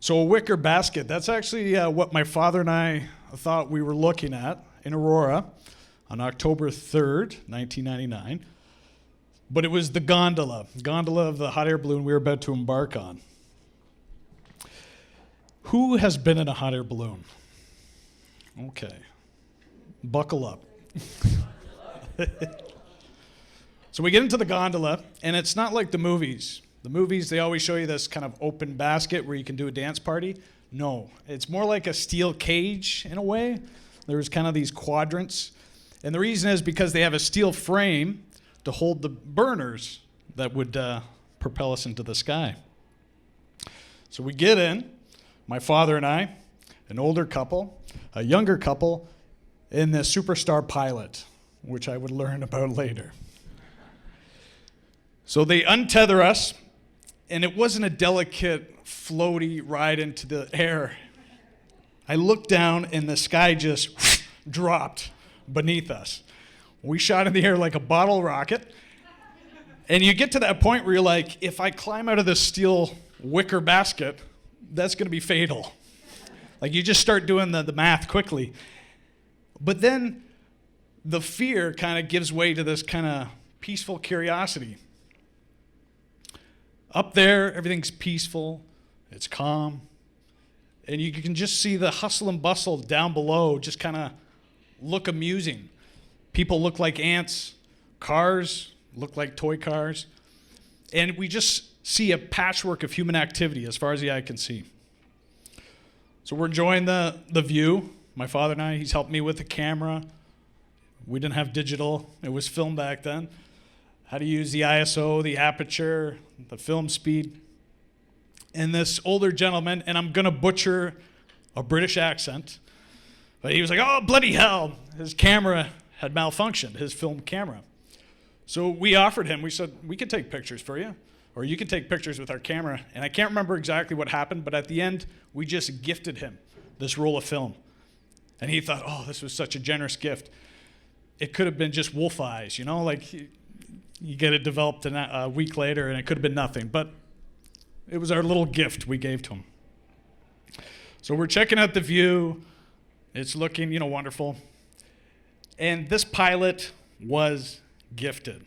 So a wicker basket, that's actually what my father and I thought we were looking at in Aurora on October 3rd, 1999. But it was the gondola of the hot air balloon we were about to embark on. Who has been in a hot air balloon? Okay. Buckle up. So we get into the gondola, and it's not like the movies. The movies, they always show you this kind of open basket where you can do a dance party. No, it's more like a steel cage in a way. There's kind of these quadrants. And the reason is because they have a steel frame to hold the burners that would propel us into the sky. So we get in, my father and I, an older couple, a younger couple, and the superstar pilot, which I would learn about later. So they untether us, and it wasn't a delicate, floaty ride into the air. I looked down, and the sky just dropped beneath us. We shot in the air like a bottle rocket, and you get to that point where you're like, if I climb out of this steel wicker basket, that's going to be fatal. Like, you just start doing the math quickly. But then the fear kind of gives way to this kind of peaceful curiosity. Up there, everything's peaceful, it's calm, and you can just see the hustle and bustle down below just kind of look amusing. People look like ants, cars look like toy cars, and we just see a patchwork of human activity as far as the eye can see. So we're enjoying the view. My father and I, he's helped me with the camera. We didn't have digital, it was film back then. How to use the ISO, the aperture, the film speed. And this older gentleman, and I'm going to butcher a British accent, but he was like, oh, bloody hell. His camera had malfunctioned, his film camera. So we offered him, we said, we could take pictures for you, or you could take pictures with our camera. And I can't remember exactly what happened, but at the end, we just gifted him this roll of film. And he thought, oh, this was such a generous gift. It could have been just wolf eyes, you know, like you get it developed a week later and it could have been nothing. But it was our little gift we gave to him. So we're checking out the view. It's looking, wonderful. And this pilot was gifted.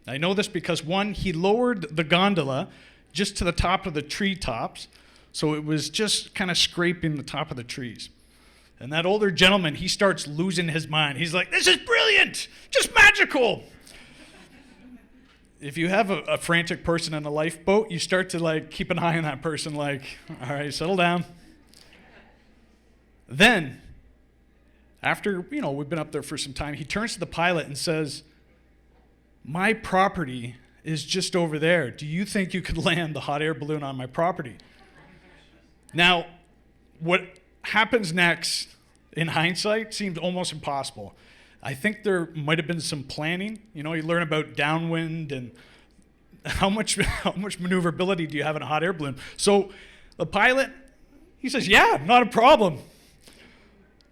I know this because, one, he lowered the gondola just to the top of the treetops, so it was just kind of scraping the top of the trees. And that older gentleman, he starts losing his mind. He's like, this is brilliant, just magical. If you have a frantic person in a lifeboat, you start to keep an eye on that person, all right, settle down. Then, after, we've been up there for some time, he turns to the pilot and says, my property is just over there. Do you think you could land the hot air balloon on my property? Now, what happens next, in hindsight, seems almost impossible. I think there might have been some planning. You learn about downwind and how much maneuverability do you have in a hot air balloon. So the pilot, he says, yeah, not a problem.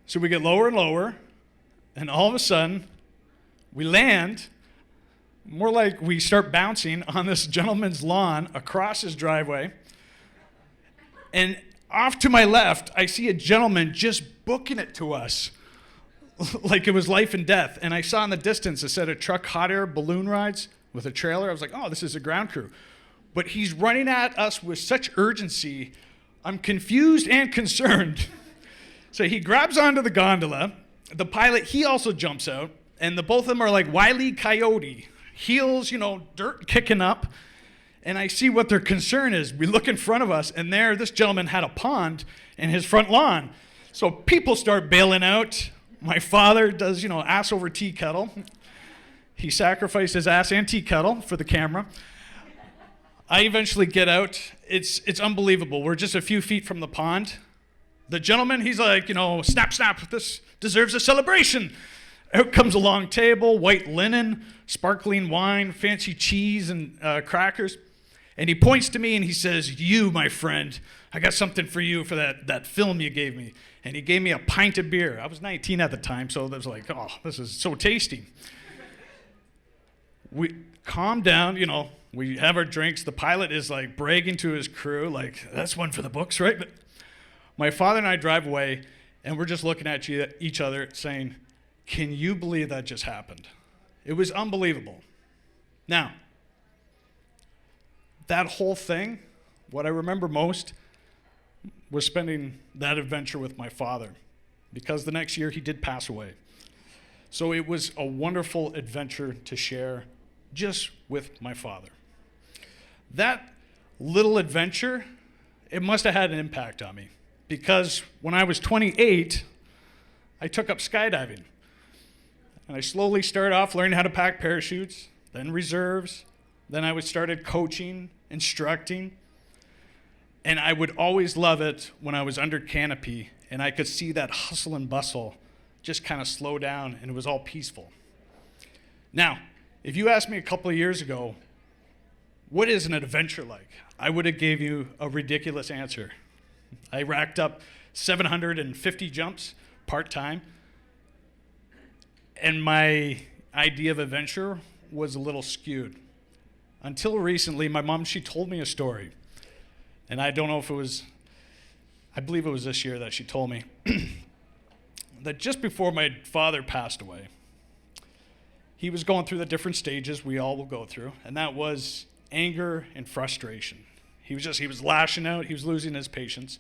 So we get lower and lower, and all of a sudden, we land, more like we start bouncing on this gentleman's lawn across his driveway. And off to my left, I see a gentleman just booking it to us like it was life and death. And I saw in the distance a set of truck hot air balloon rides with a trailer. I was like, oh, this is a ground crew. But he's running at us with such urgency, I'm confused and concerned. So he grabs onto the gondola. The pilot, he also jumps out. And the both of them are like Wile E. Coyote. Heels, dirt kicking up. And I see what their concern is. We look in front of us, and there, this gentleman had a pond in his front lawn. So people start bailing out. My father does, ass over tea kettle. He sacrificed his ass and tea kettle for the camera. I eventually get out. It's unbelievable. We're just a few feet from the pond. The gentleman, he's like, snap, snap, this deserves a celebration. Out comes a long table, white linen, sparkling wine, fancy cheese, and crackers. And he points to me and he says, you, my friend, I got something for you for that film you gave me. And he gave me a pint of beer. I was 19 at the time, so I was like, oh, this is so tasty. We calm down, We have our drinks. The pilot is like bragging to his crew, like, that's one for the books, right? But my father and I drive away, and we're just looking at each other saying, can you believe that just happened? It was unbelievable. Now, that whole thing, what I remember most was spending that adventure with my father, because the next year he did pass away. So it was a wonderful adventure to share just with my father. That little adventure, it must have had an impact on me, because when I was 28, I took up skydiving. And I slowly started off learning how to pack parachutes, then reserves, then I started coaching, instructing, and I would always love it when I was under canopy and I could see that hustle and bustle just kind of slow down and it was all peaceful. Now, if you asked me a couple of years ago, what is an adventure like? I would have gave you a ridiculous answer. I racked up 750 jumps part-time, and my idea of adventure was a little skewed. Until recently, my mom, she told me a story. And I don't know if it was, I believe it was this year that she told me, that just before my father passed away, he was going through the different stages we all will go through, and that was anger and frustration. He was lashing out, he was losing his patience.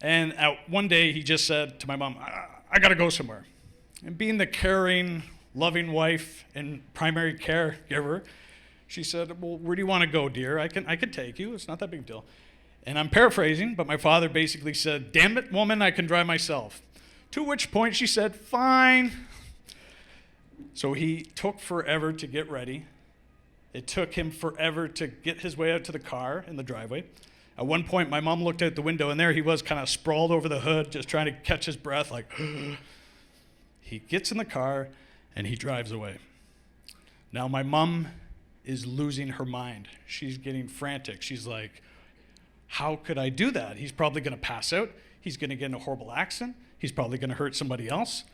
And one day he just said to my mom, I gotta go somewhere. And being the caring, loving wife and primary caregiver, she said, well, where do you want to go, dear? I can take you. It's not that big a deal. And I'm paraphrasing, but my father basically said, damn it, woman, I can drive myself. To which point she said, fine. So he took forever to get ready. It took him forever to get his way out to the car in the driveway. At one point, my mom looked out the window, and there he was kind of sprawled over the hood, just trying to catch his breath, like, He gets in the car, and he drives away. Now, my mom is losing her mind. She's getting frantic. She's like, how could I do that? He's probably going to pass out. He's going to get in a horrible accident. He's probably going to hurt somebody else.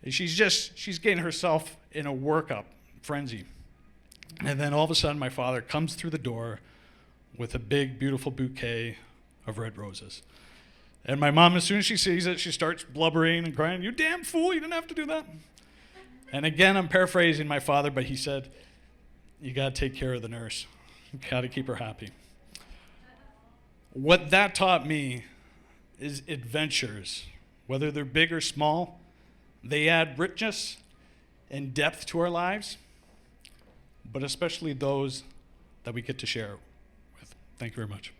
And she's getting herself in a workup frenzy. And then all of a sudden, my father comes through the door with a big, beautiful bouquet of red roses. And my mom, as soon as she sees it, she starts blubbering and crying, you damn fool, you didn't have to do that. And again, I'm paraphrasing my father, but he said, you got to take care of the nurse. You got to keep her happy. What that taught me is adventures, whether they're big or small, they add richness and depth to our lives, but especially those that we get to share with. Thank you very much.